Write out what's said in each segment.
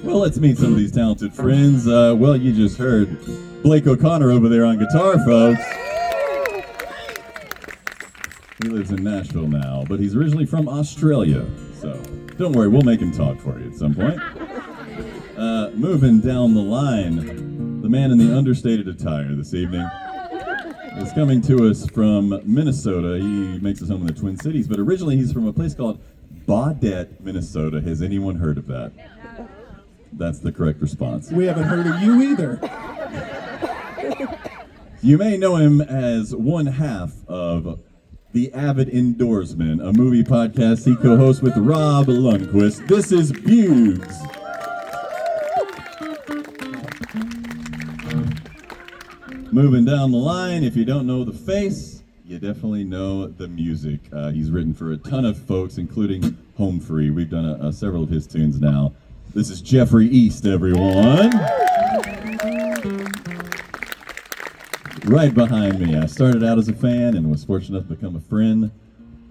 Well, let's meet some of these talented friends. Well, you just heard Blake O'Connor over there on guitar, folks. He lives in Nashville now, but he's originally from Australia. So don't worry, we'll make him talk for you at some point. Moving down the line, the man in the understated attire this evening is coming to us from Minnesota. He makes his home in the Twin Cities, but originally he's from a place called Baudette, Minnesota. Has anyone heard of that? That's the correct response. We haven't heard of you either. You may know him as one half of The Avid Indoorsman, a movie podcast he co-hosts with Rob Lundquist. This is Buegs. Moving down the line, if you don't know the face, you definitely know the music. He's written for a ton of folks, including Home Free. We've done several of his tunes now. This is Jeffrey East, everyone. Right behind me, I started out as a fan and was fortunate enough to become a friend.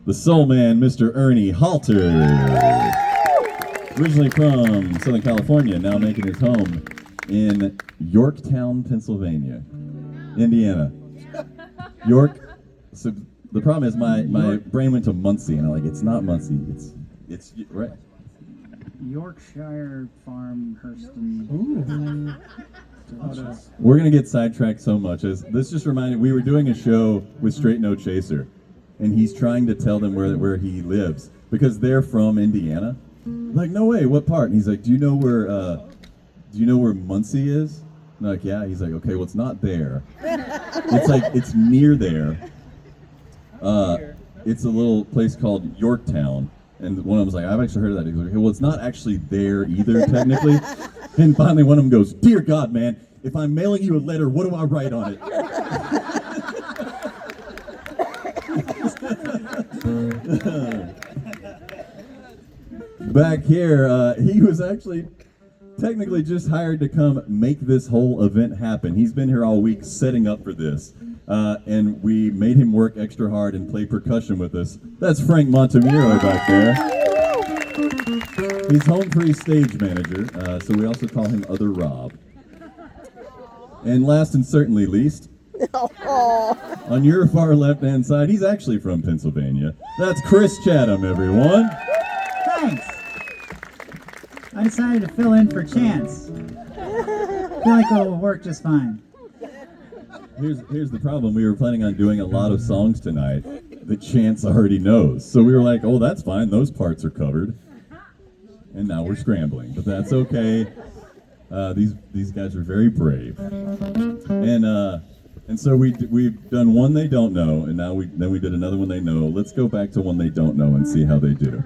The soul man, Mr. Ernie Halter. Originally from Southern California, now making his home in Yorktown, Pennsylvania. Indiana. York. So the problem is my brain went to Muncie, and I'm like, it's not Muncie. It's right. Yorkshire Farm, Hurston. We're gonna get sidetracked so much. As this just reminded, we were doing a show with Straight No Chaser, and he's trying to tell them where he lives because they're from Indiana. Like, no way, what part? And he's like, do you know where Muncie is? I'm like, yeah. He's like, okay, well, it's not there. It's like, it's near there. It's a little place called Yorktown. And one of them was like, I've actually heard of that. He's like, okay, well, it's not actually there either, technically. And finally, one of them goes, dear God, man, if I'm mailing you a letter, what do I write on it? Back here, he was actually technically just hired to come make this whole event happen. He's been here all week setting up for this. And we made him work extra hard and play percussion with us. That's Frank Montemiro back there. He's Home Free stage manager, so we also call him Other Rob. And last and certainly least, on your far left-hand side, he's actually from Pennsylvania. That's Chris Chatham, everyone. Thanks. I decided to fill in for Chance. I feel like it'll work just fine. Here's the problem. We were planning on doing a lot of songs tonight that Chance already knows. So we were like, oh, that's fine. Those parts are covered. And now we're scrambling. But that's okay. These guys are very brave. And so we've done one they don't know, and now we did another one they know. Let's go back to one they don't know and see how they do.